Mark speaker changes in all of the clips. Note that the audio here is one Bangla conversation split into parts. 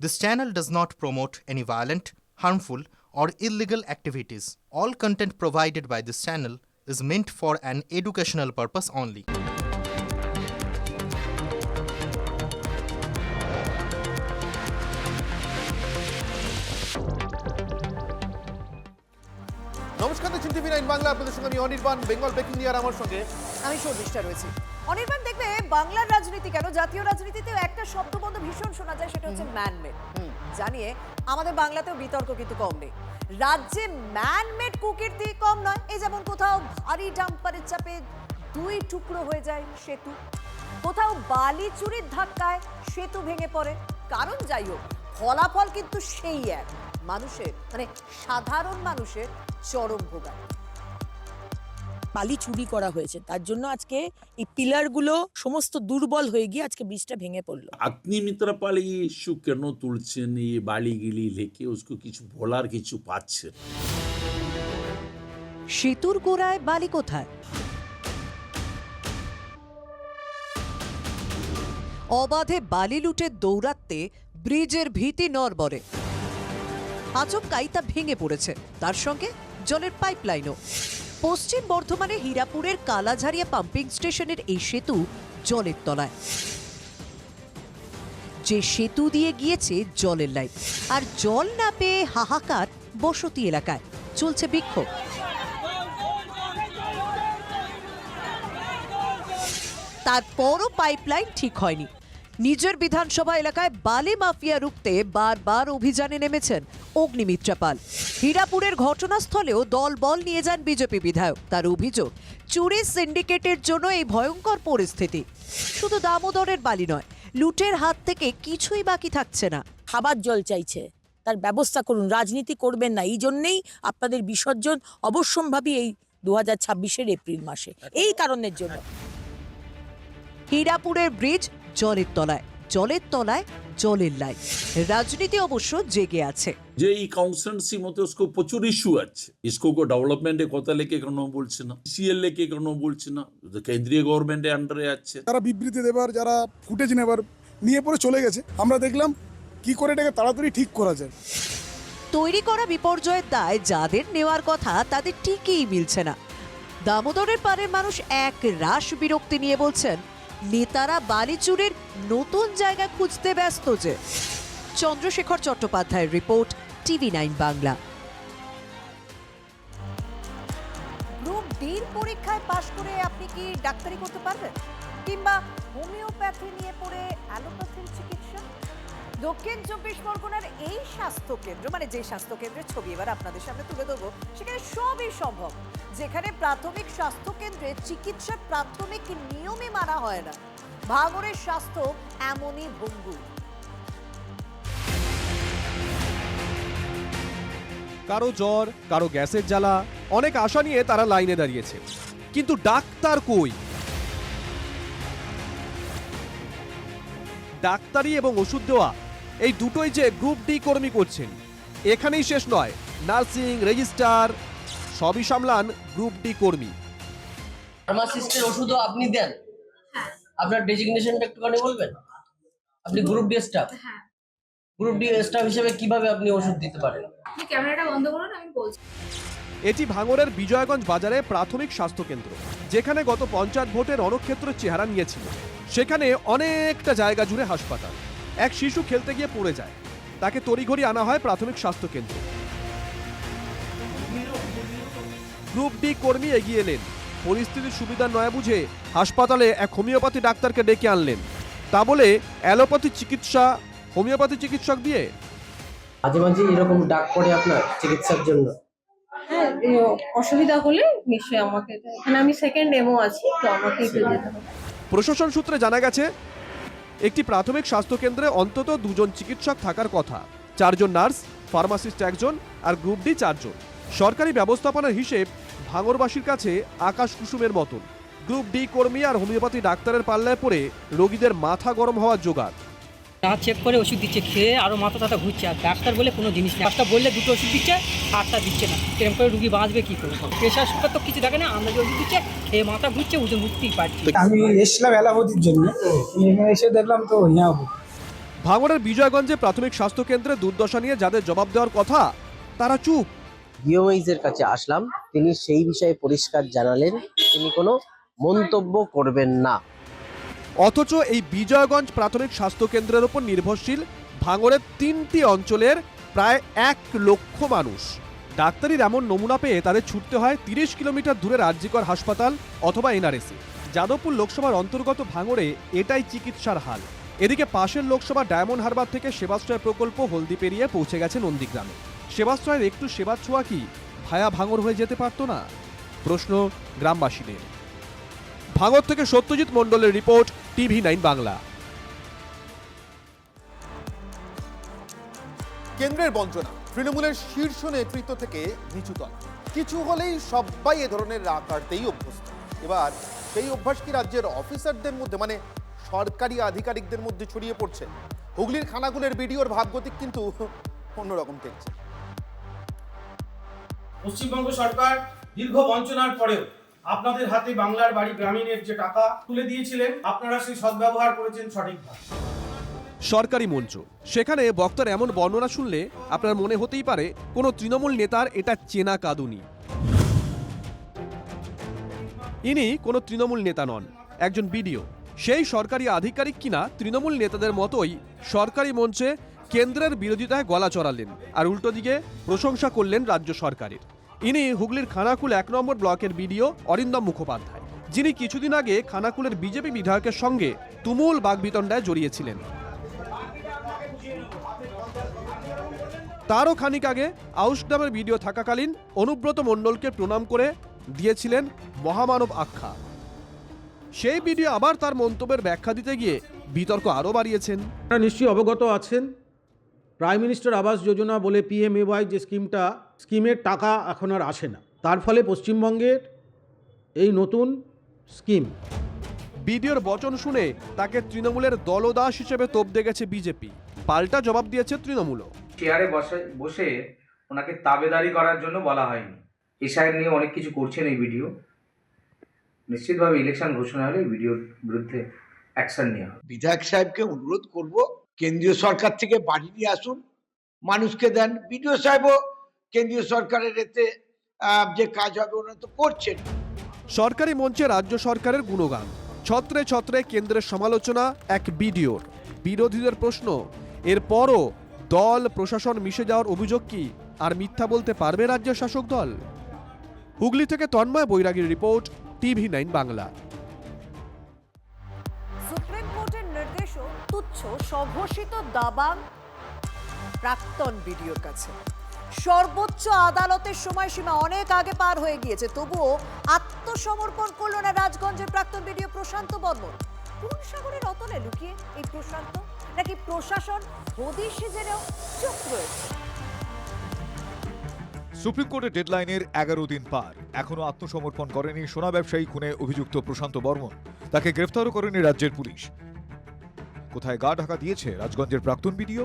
Speaker 1: This channel does not promote any violent, harmful, or illegal activities. All content provided by this channel is meant for an educational purpose only.
Speaker 2: নমস্কার, দেখছেন TV9 বাংলা। আপনাদের সঙ্গে আমি অনির্বাণ। বেঙ্গল ব্রেকিং নিয়ে আমার সঙ্গে
Speaker 3: আমি শর্মিষ্ঠা রয়েছি। অনির্বাণ, দেখবে বাংলার রাজনীতি কেন জাতীয় রাজনীতিতেও একটা শব্দবন্ধ ভীষণ শোনা যায়, সেটা হচ্ছে ম্যানমেড। জানিয়ে আমাদের বাংলাতেও বিতর্ক কিন্তু কম নেই। রাজ্যে ম্যানমেড কুকীর্তি কম নয়। এই যেমন কোথাও ভারী ডাম্পারের চাপে 2 টুকরো হয়ে যায় সেতু, কোথাও বালি চুরির ধাক্কায় সেতু ভেঙে পড়ে। কারণ যাই হোক, ফলাফল কিন্তু সেই এক, মানুষের মানে সাধারণ মানুষের চরম ভোগান্তি।
Speaker 4: বালি চুরি করা হয়েছে, তার জন্য আজকে এই পিলারগুলো সমস্ত দুর্বল হয়ে গিয়ে আজকে ব্রিজটা ভেঙে পড়লো।
Speaker 5: अग्निमित्रपाल ये इश्यू কেন তুলছেন? ये বালি গিলি লেকে उसको কিছু বলার কিছু পাচ্ছেন?
Speaker 6: সেতুর গোড়ায় বালি কোথায়? অবাধে বালি লুটে দৌড়াতে ব্রিজের ভীতি নড়বড়ে। আচমকাই তা ভেঙে পড়েছে, তার সঙ্গে জলের পাইপলাইনও। পশ্চিম বর্ধমানে হীরাপুরের কালাঝারিয়া পাম্পিং স্টেশনের এই সেতু জলের তলায়। যে সেতু দিয়ে গিয়েছে জলের লাইন, আর জল না পেয়ে হাহাকার বসতি এলাকায়। চলছে বিক্ষোভ। তারপরও পাইপলাইন ঠিক হয়নি। নিজের বিধানসভা এলাকায় বালি মাফিয়া রুখতে বারবার অভিযানে নেমেছেন অগ্নিমিত্রা পাল। হীরাপুরের ঘটনাস্থলেও দলবল নিয়ে যান বিজেপি বিধায়ক। তার অভিযোগ, চুরি সিন্ডিকেটের জন্য এই ভয়ঙ্কর পরিস্থিতি। শুধু দামোদরের বালি নয়, লুটের হাত থেকে কিছুই বাকি থাকছে না।
Speaker 4: খাবার জল চাইছে, তার ব্যবস্থা করুন। রাজনীতি করবেন না, এই জন্যেই আপনাদের বিসর্জন অবশ্যম্ভাবী এই 2026-এর এপ্রিল মাসে, এই কারণের জন্য।
Speaker 6: হীরাপুরের ব্রিজ জলের তলায়, জলের তলায় জলের লাইন। রাজনীতি অবশ্য জেগে আছে।
Speaker 5: যে এই কনস্টিটুয়েন্সি মতে उसको প্রচুর ইস্যু আছে। इसको को ডেভেলপমেন্টে কথা লেকে কেন বলছে না? সিএল লেকে কেন বলছে না? কেন্দ্রীয় গভর্নমেন্টের আন্ডারে আছে।
Speaker 7: তারা বিবৃতি দেবার, যারা ফুটেজ নেবার নিয়ে পরে চলে গেছে। আমরা দেখলাম কি করে এটাকে তাড়াতাড়ি ঠিক করা যায়।
Speaker 6: তৈরি করা বিপর্যয়ের দায় যাদের নেওয়ার কথা তাদের ঠিকই মিলছে না। দামোদরের পাড়ের মানুষ এক রাশ বিরক্তি নিয়ে বলছেন, নেতারা বালি চুরির নতুন জায়গা খুঁজতে ব্যস্ত। যে চন্দ্রশেখর চট্টোপাধ্যায়ের রিপোর্ট, TV9 বাংলা।
Speaker 3: গ্রুপ ডির পরীক্ষায় পাশ করে আপনি কি ডাক্তারি করতে পারবেন, কিংবা হোমিওপ্যাথি নিয়ে পড়ে অ্যালোপ্যাথির চিকিৎসা? দক্ষিণ 24 পরগনার এই স্বাস্থ্য কেন্দ্র, মানে যে স্বাস্থ্য কেন্দ্রের ছবি এবার আপনাদের সামনে তুলে ধরবো, সেখানে সবই সম্ভব। যেখানে প্রাথমিক স্বাস্থ্য কেন্দ্রে চিকিৎসার প্রাথমিক নিয়মে মানা হয় না। ভাঙড়ের স্বাস্থ্য এমনই ভঙ্গুর।
Speaker 8: কারো জ্বর, কারো গ্যাসের জ্বালা, অনেক আশা নিয়ে তারা লাইনে দাঁড়িয়েছে, কিন্তু ডাক্তার কই? ডাক্তারি এবং ওষুধ দেওয়া এই দুটোই যে গ্রুপ ডি কর্মী করছেন। এখানেই শেষ নয়, নার্সিং, রেজিস্ট্রার সবই সামলান গ্রুপ ডি কর্মী।
Speaker 9: ফার্মাসিস্টের ওষুধও আপনি দেন? আপনার ডেজিগনেশনটা একটুখানি বলবেন? আপনি group D staff? Group D staff হিসেবে কিভাবে আপনি ওষুধ দিতে পারেন?
Speaker 10: আপনি ক্যামেরাটা বন্ধ করুন, আমি বলছি।
Speaker 8: এটি ভাঙড়ের বিজয়গঞ্জ বাজারে প্রাথমিক স্বাস্থ্যকেন্দ্র, যেখানে গত পঞ্চায়েত ভোটে রণক্ষেত্রের চেহারা নিয়েছিল। সেখানে অনেকটা জায়গা জুড়ে হাসপাতাল। এক শিশু খেলতে গিয়ে পড়ে যায়, তাকে তড়িঘড়ি আনা হয় প্রাথমিক স্বাস্থ্যকেন্দ্র। গ্রুপ ডি কর্মী এগিয়ে এলেন, পরিস্থিতির সুবিধা নয় বুঝে হাসপাতালে এক হোমিওপ্যাথি ডাক্তারকে ডেকে আনলেন। তা বলে অ্যালোপ্যাথি চিকিৎসা হোমিওপ্যাথি চিকিৎসক দিয়ে?
Speaker 9: মাঝে মাঝে এরকম ডাক পড়ে আপনার চিকিৎসার জন্য?
Speaker 10: হ্যাঁ, অসুবিধা হলে নিশ্চয়ই আমাকে, এখানে আমি সেকেন্ড এমও আছি, তো আমাকে একটু যেতে হবে।
Speaker 8: প্রশাসন সূত্রে জানা গেছে, একটি প্রাথমিক স্বাস্থ্যকেন্দ্রে অন্তত 2 জন চিকিৎসক থাকার কথা। 4 জন নার্স, ফার্মাসিস্ট 1 জন, আর গ্রুপ ডি 4 জন। সরকারি ব্যবস্থাপনার হিসেব ভাঙড়বাসীর কাছে আকাশ কুসুমের মতন। গ্রুপ ডি কর্মী আর হোমিওপ্যাথি ডাক্তারের পাল্লায় পড়ে রোগীদের মাথা গরম হওয়ার জোগাড়।
Speaker 11: না চেক করে ওষুধ দিচ্ছে, খেয়ে আরও মাথা টাথা ঘুরছে। আর ডাক্তার বলে কোনো জিনিস নেই। ডাক্তার বললে 2টো ওষুধ দিচ্ছে, 8টা দিচ্ছে না। এরকম করে রুগী বাঁচবে কি করে? প্রেশার সুগার তো কিছু দেখে না, আমরা যে ওষুধ দিচ্ছে খেয়ে মাথা ঘুরছে, উঠতেই পারছি।
Speaker 7: আমি এসলাম এলাপতির জন্য, এসে দেখলাম তো
Speaker 8: ভাঙড়ের বিজয়গঞ্জে প্রাথমিক স্বাস্থ্য কেন্দ্রে দুর্দশা নিয়ে যাদের জবাব দেওয়ার কথা তারা চুপ।
Speaker 9: ডিওএইচের কাছে আসলাম, তিনি সেই বিষয়ে পরিষ্কার জানালেন তিনি কোনো মন্তব্য করবেন না।
Speaker 8: অথচ এই বিজয়গঞ্জ প্রাথমিক স্বাস্থ্য কেন্দ্রের উপর নির্ভরশীল ভাঙড়ের 3টি অঞ্চলের প্রায় 1 লক্ষ মানুষ। ডাক্তারির এমন নমুনা পেয়ে তাদের ছুটতে হয় 30 কিলোমিটার দূরের আরজিকর হাসপাতাল অথবা এনআরএসি। যাদবপুর লোকসভার অন্তর্গত ভাঙড়ে এটাই চিকিৎসার হাল। এদিকে পাশের লোকসভা ডায়মন্ড হারবার থেকে সেবাশ্রয় প্রকল্প হলদি পেরিয়ে পৌঁছে গেছে নন্দীগ্রামে। সেবাশ্রয়ের একটু সেবার ছোঁয়া কি ভায়া ভাঙড় হয়ে যেতে পারতো না? প্রশ্ন গ্রামবাসীদের। ভাঙড় থেকে সত্যজিৎ মণ্ডলের রিপোর্ট, TV9 বাংলা।
Speaker 2: কেন্দ্রের বঞ্চনা, তৃণমূলের শীর্ষ নেতৃত্ব থেকে নিচুতল, কিছু হলেই সবাই এ ধরনের রাগ কাটতেই অভ্যস্ত। এবার সেই অভ্যাস কি রাজ্যের অফিসারদের মধ্যে, মানে সরকারি আধিকারিকদের মধ্যে ছড়িয়ে পড়ছে? হুগলির খানাকুলের ভিডিওর ভাবগতিক কিন্তু অন্যরকম টেকছে।
Speaker 12: পশ্চিমবঙ্গ সরকার দীর্ঘ বঞ্চনার পরেও আপনাদের হাতে বাংলার বাড়ি গ্রামীণের যে টাকা তুলে দিয়েছিলেন, আপনারা সেই সদ্ব্যবহার করেছেন সঠিকভাবে।
Speaker 8: সরকারি মঞ্চ, সেখানে বক্তার এমন বর্ণনা শুনলে আপনার মনে হতেই পারে কোনো তৃণমূল নেতার এটা চেনা কাঁদুনি। ইনি কোনো তৃণমূল নেতা নন, একজন বিডিও। সেই সরকারি আধিকারিক কিনা তৃণমূল নেতাদের মতোই সরকারি মঞ্চে কেন্দ্রের বিরোধিতায় গলা চড়ালেন আর উল্টো দিকে প্রশংসা করলেন রাজ্য সরকারের। ইনি হুগলির খানাকুল 1 নম্বর ব্লকের বিডিও অরিন্দম মুখোপাধ্যায়, যিনি কিছুদিন আগে খানাকুলের বিজেপি বিধায়কের সঙ্গে তুমুল বাগবিতণ্ডায় জড়িয়েছিলেন। তারও খানিক আগে আউশগ্রামের ভিডিও থাকাকালীন অনুব্রত মণ্ডলকে প্রণাম করে দিয়েছিলেন মহামানব আখ্যা। সেই ভিডিও আবার তার মন্তব্যের ব্যাখ্যা দিতে গিয়ে বিতর্ক আরও বাড়িয়েছেন।
Speaker 12: আপনারা নিশ্চয়ই অবগত আছেন, প্রাইম মিনিস্টার আবাস যোজনা বলে PMAY যে স্কিমের টাকা এখন আর আসে না। তার ফলে পশ্চিমবঙ্গের এই নতুন স্কিম।
Speaker 8: ভিডিওর বচন শুনে তাকে তৃণমূলের দলদাস হিসেবে তোপ দেখেছে বিজেপি, পাল্টা জবাব দিয়েছে তৃণমূলও।
Speaker 13: চেয়ারে বসে ওনাকে তাবেদারি করার জন্য বলা হয়নি। এসআইআর নিয়ে অনেক কিছু করছেন এই ভিডিও, নিশ্চিতভাবে ইলেকশন ঘোষণা হলে ভিডিওর বিরুদ্ধে অ্যাকশন নেওয়া হবে।
Speaker 14: বিধায়ক সাহেবকে অনুরোধ করব, কেন্দ্রীয় সরকার থেকে বাড়ি নিয়ে আসুন, মানুষকে দেন। বিডিও সাহেবও কেন্দ্রীয় সরকারের এতে যে কাজ হবে ওনারা তো করছেন।
Speaker 8: সরকারি মঞ্চে রাজ্য সরকারের গুণগান, ছত্রে ছত্রে কেন্দ্রের সমালোচনা এক ভিডিওর। বিরোধীদের প্রশ্ন, এরপরও দল প্রশাসন মিশে যাওয়ার অভিযোগ কি আর মিথ্যা বলতে পারবে রাজ্যের শাসক দল? হুগলি থেকে তন্ময় বৈরাগীর রিপোর্ট, TV9 বাংলা।
Speaker 3: সুপ্রিম কোর্টের নির্দেশও তুচ্ছ স্বঘোষিত দাবাং প্রাক্তন ভিডিওর কাছে। সর্বোচ্চ আদালতের সময়সীমা অনেক আগে পার হয়ে গিয়েছে, তবুও আত্মসমর্পণ করল না রাজগঞ্জের প্রাক্তন ভিডিও প্রশান্ত বর্মন। কোন সাগরের অতলে লুকিয়ে এই প্রশান্ত, নাকি প্রশাসন হদিশ জেনেও চুপ রয়েছে?
Speaker 15: সুপ্রিম কোর্টের ডেডলাইনের 11 দিন পার, এখনো আত্মসমর্পণ করেনি সোনা ব্যবসায়ী খুনে অভিযুক্ত প্রশান্ত বর্মন। তাকে গ্রেফতারও করেনি রাজ্যের পুলিশ। কোথায় গা ঢাকা দিয়েছে রাজগঞ্জের প্রাক্তন ভিডিও?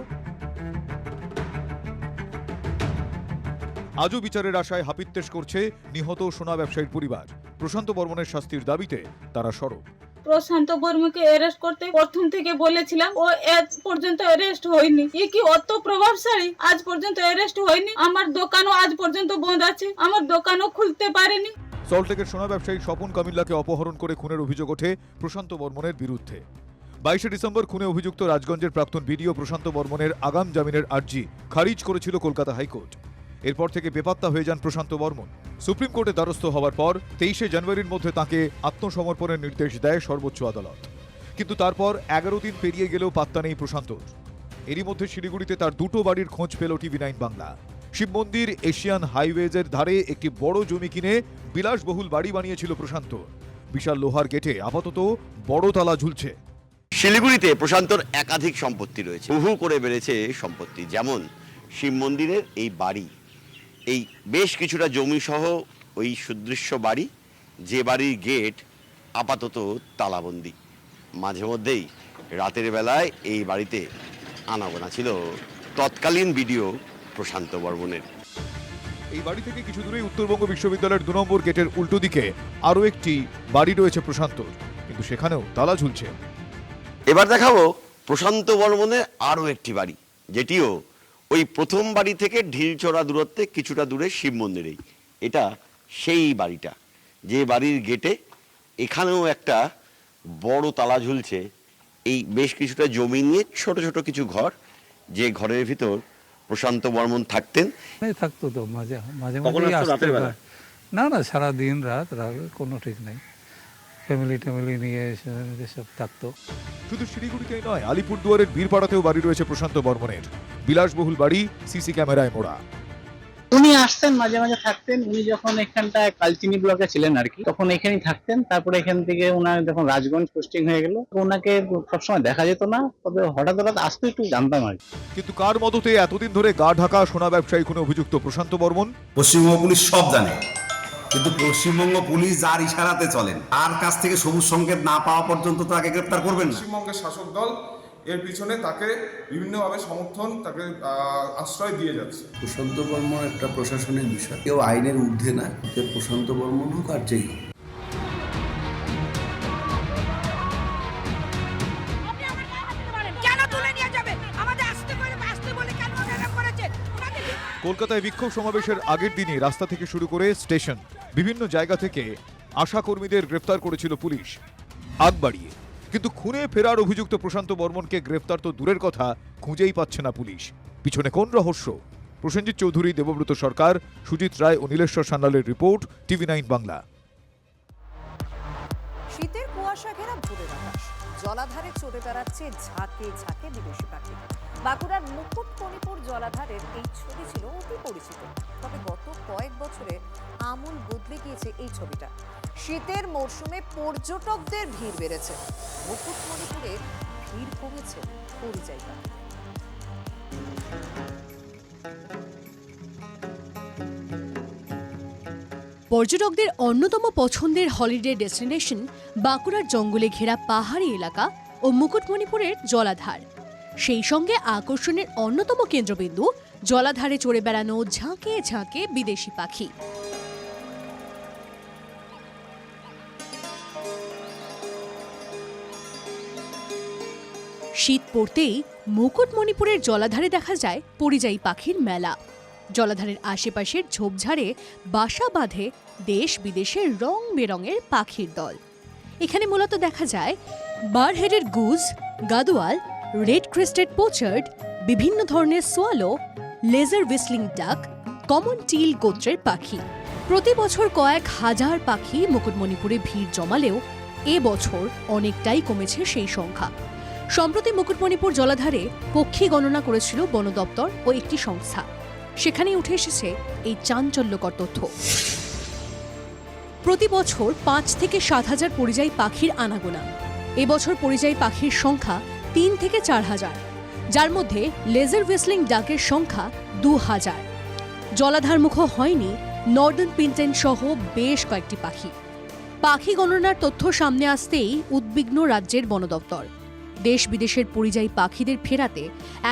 Speaker 15: আজও বিচারের আশায় হাপিত্যেশ করছে নিহত সোনা ব্যবসায়ীর পরিবার। প্রশান্ত বর্মনের শাস্তির দাবিতে তারা সরব।
Speaker 10: প্রশান্ত বর্মনকে অ্যারেস্ট করতে প্রথম থেকে বলেছিলাম, ও আজ পর্যন্ত অ্যারেস্ট হয়নি। এ কি অত প্রভাবশালী? আজ পর্যন্ত অ্যারেস্ট হয়নি। আমার দোকানও আজ পর্যন্ত বন্ধ আছে, আমার দোকানও খুলতে পারেনি।
Speaker 15: সল্টলেকের সোনা ব্যবসায়ী স্বপন কামিল্লাকে অপহরণ করে খুনের অভিযোগ ওঠে প্রশান্ত বর্মনের বিরুদ্ধে। 22 ডিসেম্বর খুনে অভিযুক্ত রাজগঞ্জের প্রাক্তন ভিডিও প্রশান্ত বর্মনের আগাম জামিনের আর্জি খারিজ করেছিল কলকাতা হাইকোর্ট। এরপর থেকে বেপাত্তা হয়ে যান প্রশান্ত বর্মন। সুপ্রিম কোর্টে দ্বারস্থ হওয়ার পর 23 জানুয়ারির মধ্যে তাকে আত্মসমর্পণের নির্দেশ দেয় সর্বোচ্চ আদালত। কিন্তু তারপর 11 দিন পেরিয়ে গেলেও পাত্তা নেই প্রশান্তর। এরই মধ্যে শিলিগুড়িতে তার দুটো বাড়ির খোঁজ পেল TV9 বাংলা। শিব মন্দির এশিয়ান হাইওয়েজের ধারে একটি বড় জমি কিনে বিলাসবহুল বাড়ি বানিয়েছিল প্রশান্ত। বিশাল লোহার গেটে আপাতত বড় তালা ঝুলছে।
Speaker 16: শিলিগুড়িতে প্রশান্তর একাধিক সম্পত্তি রয়েছে, বহু করে বেড়েছে সম্পত্তি। যেমন শিব মন্দিরের এই বাড়ি, এই বেশ কিছুটা জমি সহ ওই সুদৃশ্য বাড়ি, যে বাড়ির গেট আপাতত তালাবন্দি। মাঝে মধ্যেই রাতের বেলায় এই বাড়িতে আনাগোনা ছিল তৎকালীন ভিডিও প্রশান্ত বর্মনের।
Speaker 15: এই বাড়ি থেকে কিছু দূরেই উত্তরবঙ্গ বিশ্ববিদ্যালয়ের 2 নম্বর গেটের উল্টো দিকে আরও একটি বাড়ি রয়েছে প্রশান্তর, কিন্তু সেখানেও তালা ঝুলছে।
Speaker 16: এবার দেখাবো প্রশান্ত বর্মনের আরও একটি বাড়ি, যেটিও ওই প্রথম বাড়ি থেকে ঢিলচড়া দূরত্বে কিছুটা দূরে শিব মন্দিরেই। এটা সেই বাড়িটা, যে বাড়ির গেটে এখানেও একটা বড় তালা ঝুলছে। এই বেশ কিছুটা জমি নিয়ে ছোট ছোট কিছু ঘর, যে ঘরের ভিতর প্রশান্ত বর্মন থাকতেন।
Speaker 17: থাকতো তো মাঝে মাঝে
Speaker 16: কখন
Speaker 17: মাঝে
Speaker 16: আসতো? রাতের বেলা?
Speaker 17: না না, সারা দিন রাত কোনো ঠিক নাই। ফ্যামিলি ট্যামিলি নিয়ে সব থাকতো।
Speaker 15: শুধু শিলিগুড়িতেই নয়, আলিপুরদুয়ারের বীরপাড়াতেও বাড়ি রয়েছে প্রশান্ত বর্মনের। বিলাসবহুল বাড়ি, সিসি ক্যামেরায় মোড়া।
Speaker 18: উনি আসতেন মাঝে মাঝে থাকতেন। উনি যখন এখানটায় কালচিনি ব্লকে ছিলেন আর কি, তখন এখানেই থাকতেন। তারপরে এখান থেকে ওনার যখন রাজগঞ্জ পোস্টিং হয়ে গেল, ওনাকে সবসময় দেখা যেত না, তবে হঠাৎ হঠাৎ আসতো, একটু জানতাম আর কি।
Speaker 15: কিন্তু কার মদতে এতদিন ধরে গা ঢাকা সোনা ব্যবসায়ী খুনে অভিযুক্ত প্রশান্ত বর্মন?
Speaker 19: পশ্চিমবঙ্গ পুলিশ সব জানে, কিন্তু পশ্চিমবঙ্গ পুলিশ যার ইশারাতে চলেন, তার কাছ থেকে সবুজ সংকেত না পাওয়া পর্যন্ত তাকে গ্রেপ্তার করবেন না।
Speaker 20: পশ্চিমবঙ্গের শাসক দল এর পিছনে তাকে বিভিন্নভাবে সমর্থন, তাকে আশ্রয় দিয়ে যাচ্ছে।
Speaker 19: প্রশান্ত বর্মন একটা প্রশাসনিক বিষয়, কেউ আইনের ঊর্ধ্বে না। প্রশান্ত বর্মন হোক আর যেই হোক।
Speaker 15: কলকাতায় বিক্ষোভ সমাবেশের আগের দিনই রাস্তা থেকে শুরু করে স্টেশন, বিভিন্ন জায়গা থেকে আশা কর্মীদের গ্রেফতার করেছিল পুলিশ আগ বাড়িয়ে। কিন্তু খুনে ফেরার অভিযুক্ত প্রশান্ত বর্মনকে গ্রেফতার তো দূরের কথা, খুঁজেই পাচ্ছে না পুলিশ। পিছনে কোন রহস্য? প্রসেনজিৎ চৌধুরী, দেবব্রত সরকার, সুজিত রায় ও নীলেশ্বর সান্যালের রিপোর্ট, TV9 বাংলা।
Speaker 3: শীতের কুয়াশা ঘেরা ভোরের আকাশ, জলাধারে চড়ে বেড়াচ্ছে ঝাঁকে ঝাঁকে বিদেশি পাখি। বাঁকুড়ার মুকুটমণিপুর জলাধারের এই ছবি ছিল অতি পরিচিত, তবে গত কয়েক বছরে আমূল বদলে গিয়েছে এই ছবিটা। শীতের মরশুমে পর্যটকদের ভিড় বেড়েছে, মুকুটমণিপুরে ভিড় কমেছে পরিযায়ী পাখি।
Speaker 21: পর্যটকদের অন্যতম পছন্দের হলিডে ডেস্টিনেশন বাঁকুড়ার জঙ্গলে ঘেরা পাহাড়ি এলাকা ও মুকুটমণিপুরের জলাধার। সেই সঙ্গে আকর্ষণের অন্যতম কেন্দ্রবিন্দু জলাধারে চড়ে বেড়ানো ঝাঁকে ঝাঁকে বিদেশি পাখি। শীত পড়তেই মুকুটমণিপুরের জলাধারে দেখা যায় পরিযায়ী পাখির মেলা। জলাধারের আশেপাশের ঝোপঝাড়ে বাসা বাঁধে দেশ বিদেশের রং বেরঙের পাখির দল। এখানে মূলত দেখা যায় বারহেডের goose, gadwall, red crested pochard, বিভিন্ন ধরনের swallow, lesser whistling duck, common teal গোত্রের পাখি। প্রতি বছর কয়েক হাজার পাখি মুকুটমণিপুরে ভিড় জমালেও এবছর অনেকটাই কমেছে সেই সংখ্যা। সম্প্রতি মুকুটমণিপুর জলাধারে পক্ষী গণনা করেছিল বন দপ্তর ও একটি সংস্থা। সেখানেই উঠে এসেছে এই চাঞ্চল্যকর তথ্য। প্রতি বছর ৫ থেকে ৭ হাজার পরিযায়ী পাখির আনাগোনা। এবছর পরিযায়ী পাখির সংখ্যা ৩ থেকে ৪ হাজার, যার মধ্যে লেজার হুইসলিং ডাকের সংখ্যা ২,০০০। জলাধারমুখ হয়নি নর্দার্ন পিনটেন সহ বেশ কয়েকটি পাখি। পাখি গণনার তথ্য সামনে আসতেই উদ্বিগ্ন রাজ্যের বন দপ্তর। দেশ বিদেশের পরিযায়ী পাখিদের ফেরাতে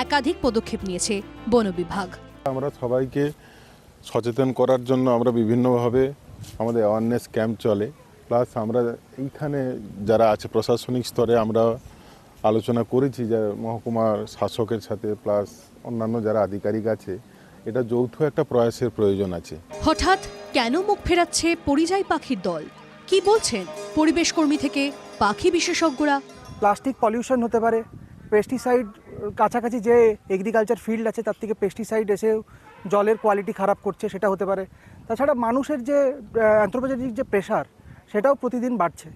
Speaker 21: একাধিক পদক্ষেপ নিয়েছে বন বিভাগ।
Speaker 22: আমরা সবাইকে সচেতন করার জন্য আমরা বিভিন্নভাবে আমাদের অ্যাওয়ারনেস ক্যাম্প চলে, প্লাস আমরা এইখানে যারা আছে প্রশাসনিক স্তরে আমরা আলোচনা করেছি যে মহকুমার শাসকের সাথে, প্লাস অন্যান্য যারা আধিকারিক আছে, এটা যৌথ একটা প্রয়াসের প্রয়োজন আছে।
Speaker 21: হঠাৎ কেন মুখ ফেরাচ্ছে পরিযায়ী পাখির দল? কি বলছেন পরিবেশ কর্মী থেকে পাখি বিশেষজ্ঞরা?
Speaker 23: প্লাস্টিক পলিউশন হতে পারে, পেস্টিসাইড কাছাকাছি যে এগ্রিকালচার ফিল্ড আছে তার থেকে পেস্টিসাইড এসে জলের কোয়ালিটি খারাপ করছে, সেটা হতে পারে। তাছাড়া মানুষের যে অ্যানথ্রোপোজেনিক যে প্রেশার, সেটাও প্রতিদিন বাড়ছে।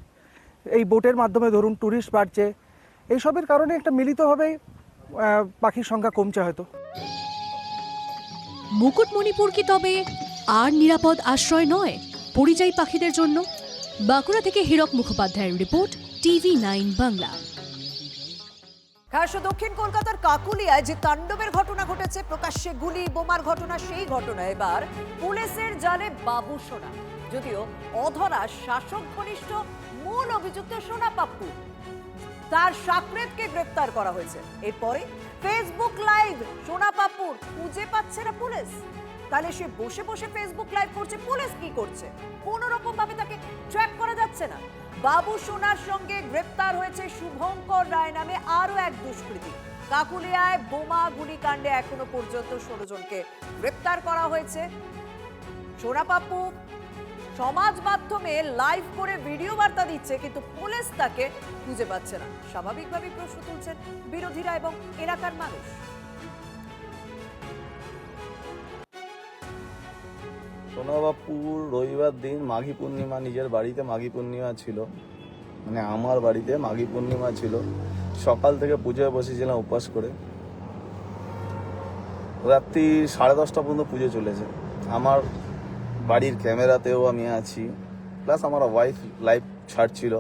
Speaker 23: এই বোটের মাধ্যমে ধরুন ট্যুরিস্ট বাড়ছে, এইসবের কারণে একটা মিলিতভাবেই পাখির সংখ্যা কমছে হয়তো।
Speaker 21: মুকুটমণিপুর কি তবে আর নিরাপদ আশ্রয় নয় পরিযায়ী পাখিদের জন্য? বাঁকুড়া থেকে হীরক মুখোপাধ্যায়ের রিপোর্ট, TV9 বাংলা।
Speaker 3: খাস দক্ষিণ কলকাতার কাকুলিয়ায় যে তাণ্ডবের ঘটনা ঘটেছে, প্রকাশ্যে গুলি বোমার ঘটনা, সেই ঘটনা এবার পুলিশের জালে বাবু সোনা। যদিও অধরা শাসক ঘনিষ্ঠ মূল অভিযুক্ত সোনা পাপ্পু, তার সাকরেতকে গ্রেফতার করা হয়েছে। এরপরে ফেসবুক লাইভ সোনা পাপ্পু বাবুর খুঁজে পাচ্ছে না পুলিশ? তাহলে সে বসে বসে ফেসবুক লাইভ করছে, পুলিশ কি করছে? কোন রকম ভাবে তাকে ট্র্যাক করা যাচ্ছে না। বাবু সোনার সঙ্গে গ্রেপ্তার হয়েছে শুভঙ্কর রায় নামে আরো এক দুষ্কৃতী। কাকুলিয়ায় বোমা গুলিকাণ্ডে এখনো পর্যন্ত 16 জনকে গ্রেপ্তার করা হয়েছে। সোনা পাপ্পু সমাজ মাধ্যমে লাইভ করে ভিডিও বার্তা দিচ্ছে, কিন্তু পুলিশ তাকে খুঁজে পাচ্ছে না। স্বাভাবিকভাবেই প্রশ্ন তুলছেন বিরোধীরা এবং এলাকার মানুষ।
Speaker 1: সোনা বাপুর রবিবার দিন মাঘী পূর্ণিমা, নিজের বাড়িতে মাঘী পূর্ণিমা ছিল, মানে আমার বাড়িতে মাঘী পূর্ণিমা ছিল। সকাল থেকে পুজোয় বসেছিলাম উপবাস করে, রাত্রি 10:30 পর্যন্ত পুজো চলেছে। আমার বাড়ির ক্যামেরাতেও আমি আছি, প্লাস আমার ওয়াইফ লাইভ ছাড়ছিল,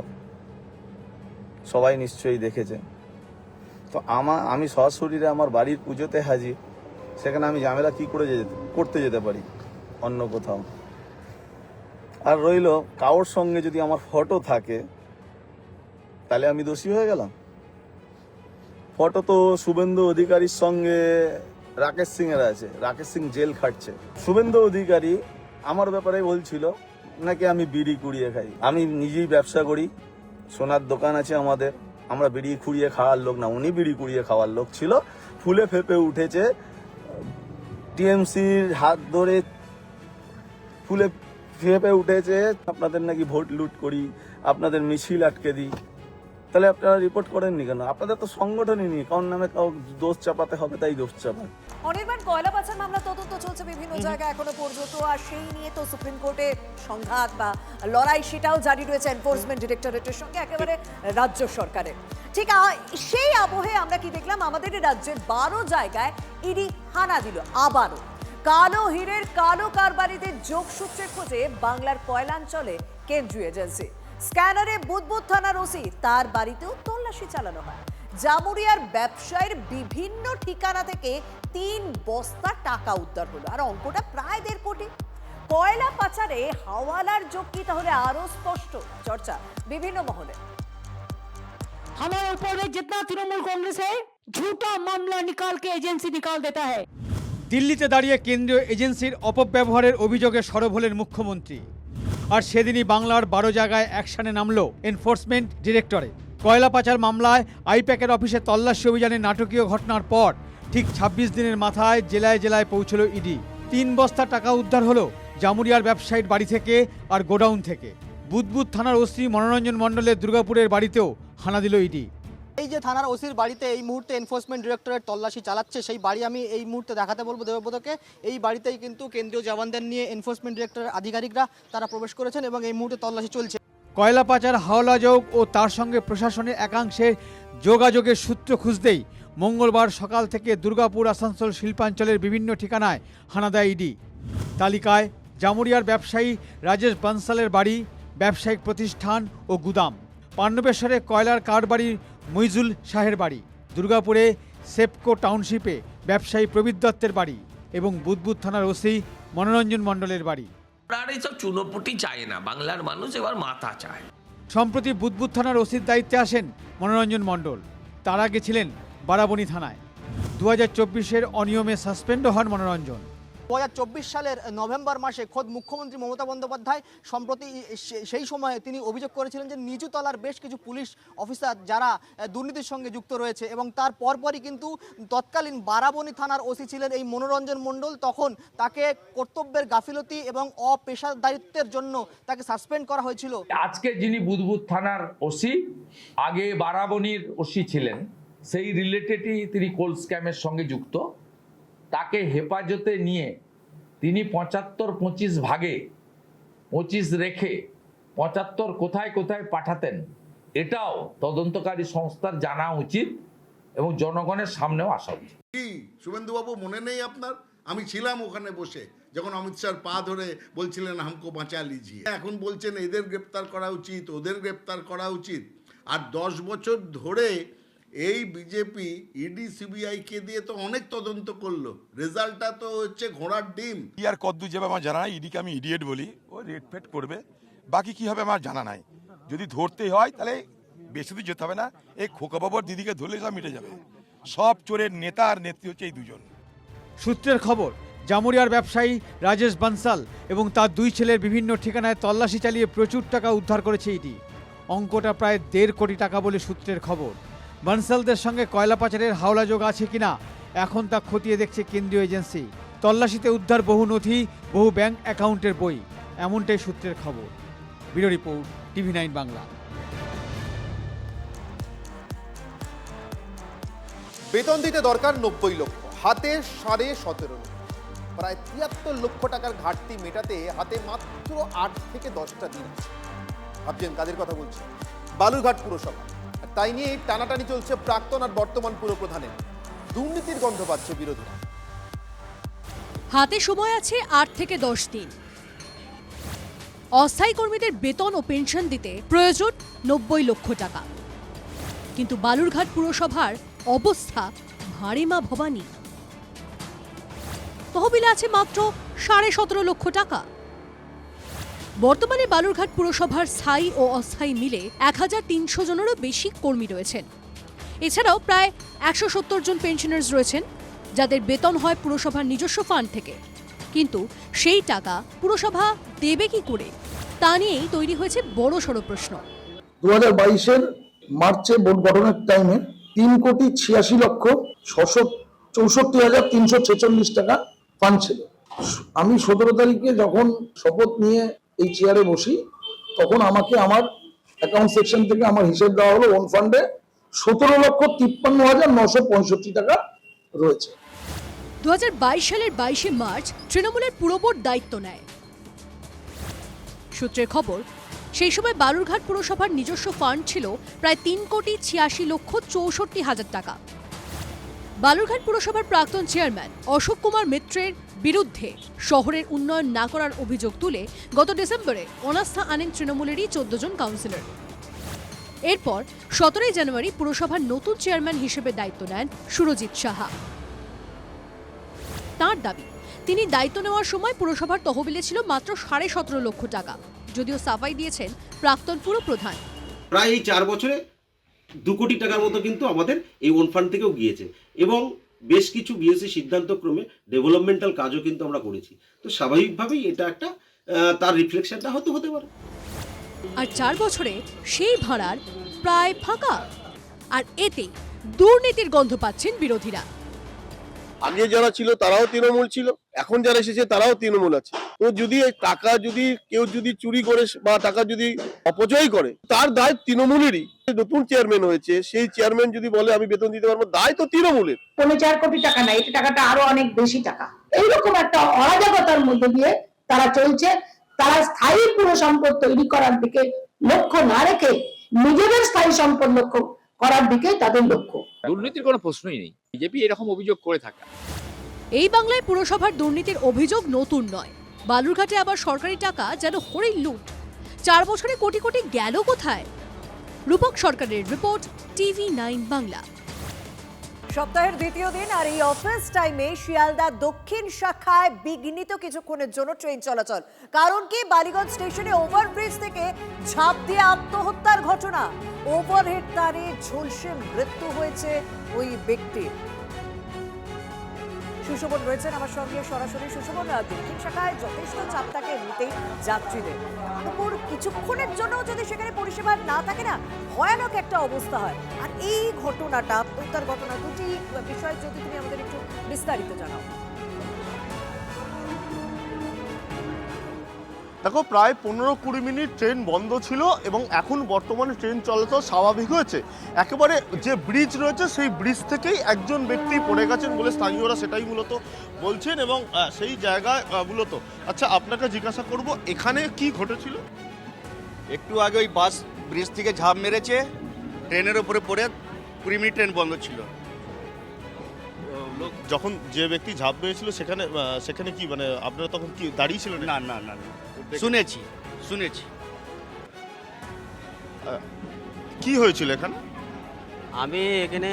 Speaker 1: সবাই নিশ্চয়ই দেখেছে। তো আমি সরাসরি আমার বাড়ির পুজোতে হাজির, সেখানে আমি ঝামেলা কী করে করতে যেতে পারি অন্য কোথাও? আর রইল কারোর সঙ্গে যদি আমার ফটো থাকে তাহলে আমি দোষী হয়ে গেলাম। ফটো তো শুভেন্দু অধিকারীর সঙ্গে রাকেশ সিং এর আছে, রাকেশ সিং জেল খাটছে। শুভেন্দু অধিকারী আমার ব্যাপারে বলছিল নাকি আমি বিড়ি কুড়িয়ে খাই। আমি নিজেই ব্যবসা করি, সোনার দোকান আছে আমাদের, আমরা বিড়ি কুড়িয়ে খাওয়ার লোক না, উনি বিড়ি কুড়িয়ে খাওয়ার লোক ছিল। ফুলে ফেপে উঠেছে, টিএমসির হাত ধরে ফুলে ফেপে উঠেছে আপনাদের নাকি ভোট লুট করি, আপনাদের মিছিল আটকে দিই। তাহলে আপনারা রিপোর্ট করেননি কেন? আপনাদের তো সংগঠনই নেই, কারণ নামে কাউ দোষ চাপাতে হবে তাই দোষ চাপান।
Speaker 3: অনির্বাণ, কয়লা পাচার মামলা তদন্ত চলছে বিভিন্ন জায়গায় এখনো পর্যন্ত, আর সেই নিয়ে তো সুপ্রিম কোর্টে সংঘাত বা লড়াই সেটাও জারি রয়েছে এনফোর্সমেন্ট ডিরেক্টরেটের সঙ্গে একেবারে রাজ্য সরকারের। ঠিক সেই আবহে আমরা কি দেখলাম, আমাদের রাজ্যের 12 জায়গায় ইডি হানা দিল আবারও। কালো হীরের কালো কারবারিদের যোগসূত্রের খোঁজে বাংলার কয়লাঞ্চলে কেন্দ্রীয় এজেন্সি। স্ক্যানারে বুদবুদ থানার ওসি, তার বাড়িতেও তল্লাশি চালানো হয়। জামুরিয়ার ব্যবসায়ীর বিভিন্ন ঠিকানা থেকে 3 বস্তা টাকা উদ্ধার হলো, আর অঙ্কটা প্রায় 1.5 কোটি। কয়লা পাচারে হাওয়ালার যোগ কি তাহলে আরো স্পষ্ট? চর্চা বিভিন্ন মহলে।
Speaker 4: हमारे ऊपर में जितना तृणमूल कांग्रेस है झूठा मामला निकाल के एजेंसी निकाल देता है।
Speaker 5: দিল্লিতে দাঁড়িয়ে কেন্দ্রীয় এজেন্সির অপব্যবহারের অভিযোগে সরব হলেন মুখ্যমন্ত্রী। আর সেদিনই বাংলার 12 জায়গায় অ্যাকশনে নামল এনফোর্সমেন্ট ডিরেক্টরেট। কয়লা পাচার মামলায় আইপ্যাকের অফিসে তল্লাশি অভিযানের নাটকীয় ঘটনার পর ঠিক 26 দিনের মাথায় জেলায় জেলায় পৌঁছল ইডি। 3 বস্তা টাকা উদ্ধার হলো জামুরিয়ার ব্যবসায়ীর বাড়ি থেকে আর গোডাউন থেকে। বুদবুদ থানার ওসি মনোরঞ্জন মণ্ডলের দুর্গাপুরের বাড়িতেও হানা দিল ইডি।
Speaker 24: এই যে থানার ওসির বাড়িতে এই মুহূর্তে এনফোর্সমেন্ট ডিরেক্টরেট তল্লাশি চালাচ্ছে, সেই বাড়ি আমি এই মুহূর্তে দেখাতে বলবো দেবব্রতকে। এই বাড়িতেই কিন্তু কেন্দ্রীয় জওয়ানদের নিয়ে এনফোর্সমেন্ট ডিরেক্টরের আধিকারিকরা তারা প্রবেশ করেছেন এবং এই মুহূর্তে তল্লাশি চলছে।
Speaker 5: কয়লা পাচার, হাওলা যোগ ও তার সঙ্গে প্রশাসনের একাংশের যোগাযোগের সূত্র খুঁজতেই মঙ্গলবার সকাল থেকে দুর্গাপুর, আসানসোল শিল্পাঞ্চলের বিভিন্ন ঠিকানায় হানা দেয় ইডি। তালিকায় জামুরিয়ার ব্যবসায়ী রাজেশ বানসালের বাড়ি, ব্যবসায়িক প্রতিষ্ঠান ও গুদাম। পান্নবেশ্বরে কয়লার কারবারি মইজুল শাহের বাড়ি, দুর্গাপুরে সেপকো টাউনশিপে ব্যবসায়ী প্রবীর দত্তের বাড়ি এবং বুদবুদ থানার ওসি মনোরঞ্জন মণ্ডলের বাড়ি।
Speaker 25: আর এইসব চুনোপুটি চায় না, বাংলার মানুষ এবার মাথা চায়।
Speaker 5: সম্প্রতি বুদবুদ থানার ওসির দায়িত্বে আসেন মনোরঞ্জন মণ্ডল। তার আগে ছিলেন বারাবণী থানায়। 2024-এর অনিয়মে সাসপেন্ডও হন মনোরঞ্জন।
Speaker 24: 2024 সালের নভেম্বর মাসে খোদ মুখ্যমন্ত্রী মমতা বন্দ্যোপাধ্যায় সম্প্রতি সেই সময়ে তিনি অভিযোগ করেছিলেন যে নিচুতলার বেশ কিছু পুলিশ অফিসার যারা দুর্নীতির সঙ্গে যুক্ত রয়েছে, এবং তার পরপরই কিন্তু তৎকালীন বারাবণী থানার ওসি ছিলেন এই মনোরঞ্জন মণ্ডল। তখন তাকে কর্তব্যের গাফিলতি এবং অপেশাদারিত্বের জন্য তাকে সাসপেন্ড করা হয়েছিল।
Speaker 26: আজকে যিনি বুদবুদ থানার ওসি, আগে বারাবণীর ওসি ছিলেন, সেই রিলেটেডই তিনি কোল স্ক্যামের সঙ্গে যুক্ত। তাকে হেফাজতে নিয়ে তিনি 75-25 ভাগে 25 রেখে 75 কোথায় কোথায় পাঠাতেন, এটাও তদন্তকারী সংস্থার জানা উচিত এবং জনগণের সামনেও আসা উচিত।
Speaker 27: কি শুভেন্দুবাবু মনে নেই আপনার? আমি ছিলাম ওখানে বসে যখন অমিত শাহর পা ধরে বলছিলেন হামকো বাঁচা লিজিয়ে। এখন বলছেন এদের গ্রেপ্তার করা উচিত, ওদের গ্রেপ্তার করা উচিত। আর 10 বছর ধরে এই বিজেপি ইডি সিবিআই কে দিয়ে তো অনেক তদন্ত করলো, রেজাল্টটা তো হচ্ছে ঘোড়ার ডিম।
Speaker 28: কি আর কদ্দু যাবে আমার জানা নাই, ইডিকে আমি ইডিয়েট বলি, ও রেড ফেট করবে, বাকি কি হবে আমার জানা নাই। যদি ধরতেই হয় তাহলে বেশি দূর যেতে হবে না, এই খোকা বাবুর দিদিকে ধরলে সব মিটে যাবে। সব চোরের নেতা আর নেত্রী হচ্ছে এই দুজন।
Speaker 5: সূত্রের খবর, জামুরিয়ার ব্যবসায়ী রাজেশ বানসাল এবং তার 2 ছেলের বিভিন্ন ঠিকানায় তল্লাশি চালিয়ে প্রচুর টাকা উদ্ধার করেছে ইডি। অঙ্কটা প্রায় 1.5 কোটি টাকা বলে সূত্রের খবর। বানসালদের সঙ্গে কয়লা পাচারের হাওলা যোগ আছে কিনা এখন তা খতিয়ে দেখছে কেন্দ্রীয় এজেন্সি। তল্লাশিতে উদ্ধার বহু নথি, বহু ব্যাংক অ্যাকাউন্টের বই, এমনটাই সূত্রের খবর। Bureau report, TV9 Bangla.
Speaker 2: বেতন দিতে দরকার 90 লক্ষ, হাতে 17.5 লক্ষ, প্রায় 73 লক্ষ টাকার ঘাটতি মেটাতে হাতে মাত্র 8 থেকে 10টা দিন আছে। ভাবছেন কাদের কথা বলছি? বালুরঘাট পুরসভা। আর তাই নিয়ে টানাটানি চলছে প্রাক্তন আর বর্তমান পুরপ্রধানের। দুর্নীতির গন্ধ পাচ্ছে বিরোধীরা।
Speaker 21: হাতে সময় আছে 8 থেকে 10 দিন। অস্থায়ী কর্মীদের বেতন ও পেনশন দিতে প্রয়োজন 90 লক্ষ টাকা। কিন্তু বালুরঘাট পুরসভার অবস্থা ভারিমা ভবানী। তহবিলে আছে মাত্র 17.5 লক্ষ টাকা। বর্তমানে বালুরঘাট পুরসভার স্থায়ী ও অস্থায়ী মিলে 1300 জনেরও বেশি কর্মী রয়েছেন। এছাড়াও প্রায় 170 জন পেনশনার্স রয়েছেন, যাদের বেতন হয় পুরসভার নিজস্ব ফান্ড থেকে। কিন্তু সেই টাকা পুরসভা দেবে কি করে, তা নিয়েই তৈরি হয়েছে বড়সড় প্রশ্ন।
Speaker 6: 2022-এর মার্চে ভোট গঠনের টাইমে 3,86,664,346 টাকা ফান্ড ছিল। আমি 17 তারিখে যখন শপথ নিয়ে এই চেয়ারে বসি, তখন আমাকে আমার অ্যাকাউন্ট সেকশন থেকে আমার হিসেব দেওয়া হলো ওন ফান্ডে 17,53,965 টাকা রয়েছে।
Speaker 21: 2022 সালের 22শে মার্চ তৃণমূলের পুরবোর্ড দায়িত্ব নেয়। সূত্রের খবর, সেই সময় বালুরঘাট পুরসভার নিজস্ব ফান্ড ছিল প্রায় 3,86,64,000 টাকা। বালুরঘাট পুরসভার প্রাক্তন চেয়ারম্যান অশোক কুমার মিত্রের বিরুদ্ধে শহরের উন্নয়ন না করার অভিযোগ তুলে গত ডিসেম্বরে অনাস্থা আনেন তৃণমূলেরই 14 জন কাউন্সিলর। এরপর 17 জানুয়ারি পুরসভার নতুন চেয়ারম্যান হিসেবে দায়িত্ব নেন সুরজিৎ সাহা। তাঁর দাবি, তিনি দায়িত্ব নেওয়ার সময় পুরসভার তহবিলে ছিল মাত্র 17.5 লক্ষ টাকা, যদিও সাফাই দিয়েছেন প্রাক্তন পুরপ্রধান।
Speaker 7: প্রায় এই 4 বছরে 2 কোটি টাকার মতো কিন্তু আমাদের এই ওন ফান্ড থেকেও গিয়েছে এবং বেশ কিছু বিএসসি সিদ্ধান্তক্রমে ডেভেলপমেন্টাল কাজও কিন্তু আমরা করেছি। তো স্বাভাবিকভাবেই এটা একটা তার রিফ্লেকশনটা হতে পারে।
Speaker 21: আর 4 বছরে সেই ভাড়ার প্রায় ফাঁকা, আর এতে দুর্নীতির গন্ধ পাচ্ছেন বিরোধীরা।
Speaker 9: আগে যারা ছিল তারাও তৃণমূল ছিল, এখন যারা এসেছে তারাও তৃণমূল আছে। তো যদি টাকা কেউ চুরি করে বা টাকা যদি অপচয় করে, তার দায় তৃণমূলেরই। নতুন চেয়ারম্যান হয়েছে, সেই চেয়ারম্যান যদি বলে আমি বেতন দিতে পারবো, দায় তো তৃণমূলের।
Speaker 11: 4 কোটি টাকা না, এই টাকাটা আরো অনেক বেশি টাকা। এইরকম একটা অরাজকতার মধ্যে দিয়ে তারা চলছে। তারা স্থায়ী পুরো সম্পদ তৈরি করার দিকে লক্ষ্য না রেখে নিজেদের স্থায়ী সম্পদ লক্ষ্য করার দিকে তাদের লক্ষ্য।
Speaker 12: দুর্নীতির কোনো প্রশ্নই নেই, বিজেপি এরকম অভিযোগ করে থাকে।
Speaker 21: এই বাংলায় পুরসভার দুর্নীতির অভিযোগ নতুন নয়। বালুরঘাটে আবার সরকারি টাকা যেন হরিণ লুট। 4 বছরে কোটি কোটি গেল কোথায়? রূপক সরকারের রিপোর্ট, TV9 বাংলা।
Speaker 3: সপ্তাহের দ্বিতীয় দিন আর এই অফিস টাইমে শিয়ালদা দক্ষিণ শাখায় বিঘ্নিত কিছুক্ষণের জন্য ট্রেন চলাচল। কারণ কি? বালিগঞ্জ স্টেশনে ওভারব্রিজ থেকে ঝাঁপ দিয়ে আত্মহত্যার ঘটনা। ওভারহেড তারে ঝলসে মৃত্যু হয়েছে ওই ব্যক্তির। সুশোভন রয়েছেন আমার সঙ্গে সরাসরি। সুশোভন, দক্ষিণ শাখায় যথেষ্ট চাপ থাকে এমনিতেই যাত্রীদের উপর, কিছুক্ষণের জন্য যদি সেখানে পরিষেবা না থাকে না, ভয়ানক একটা অবস্থা হয়। আর এই ঘটনাটা, আত্মহত্যার ঘটনা, দুটি বিষয় যদি তুমি আমাদের একটু বিস্তারিত জানাও।
Speaker 9: দেখো, প্রায় 15-20 মিনিট ট্রেন বন্ধ ছিল এবং এখন বর্তমানে ট্রেন চলাচল স্বাভাবিক হয়েছে। একেবারে যে ব্রিজ রয়েছে সেই ব্রিজ থেকেই একজন ব্যক্তি পড়ে গেছেন বলে স্থানীয়রা সেটাই মূলত বলছেন এবং সেই জায়গায় মূলত। আচ্ছা, আপনাকে জিজ্ঞাসা করব, এখানে কি ঘটেছিল?
Speaker 13: একটু আগে ওই বাস ব্রিজ থেকে ঝাঁপ মেরেছে, ট্রেনের উপরে পড়ে 20 মিনিট ট্রেন বন্ধ ছিল।
Speaker 9: যখন যে ব্যক্তি ঝাঁপ মেরেছিল সেখানে কি মানে আপনারা তখন কি দাঁড়িয়ে ছিলেন?
Speaker 13: না না না, শুনেছি।
Speaker 9: কি হয়েছিল এখানে?
Speaker 14: আমি এখানে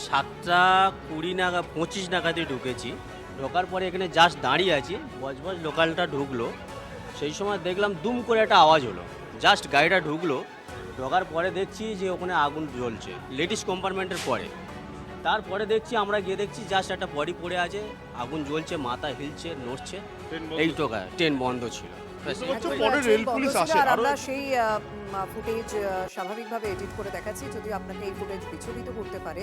Speaker 14: 7:20 নাগাদ 25 নাগাদে ঢুকেছি। ঢোকার পরে এখানে জাস্ট দাঁড়িয়ে আছি, বজবজ লোকালটা ঢুকলো। সেই সময় দেখলাম দুম করে একটা আওয়াজ হলো, জাস্ট গাড়িটা ঢুকলো। ঢোকার পরে দেখছি যে ওখানে আগুন জ্বলছে, লেডিস কম্পার্টমেন্টের পরে। তারপরে দেখছি আমরা গিয়ে দেখছি জাস্ট একটা বডি পড়ে আছে, আগুন জ্বলছে, মাথা হিলছে, নড়ছে, এই টোকা ট্রেন বন্ধ ছিল।
Speaker 3: আর আমরা সেই ফুটেজ স্বাভাবিকভাবে এডিট করে দেখাচ্ছি, যদিও আপনাকে এই ফুটেজ বিচলিত করতে পারে।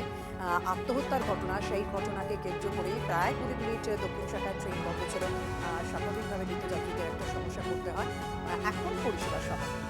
Speaker 3: আত্মহত্যার ঘটনা, সেই ঘটনাকে কেন্দ্র করেই প্রায় 20 মিনিট দক্ষিণ শাখার ট্রেন বন্ধ ছিল। স্বাভাবিকভাবে নিত্যযাত্রীদের একটা সমস্যা করতে হয়। এখন পরিষেবা স্বাভাবিক।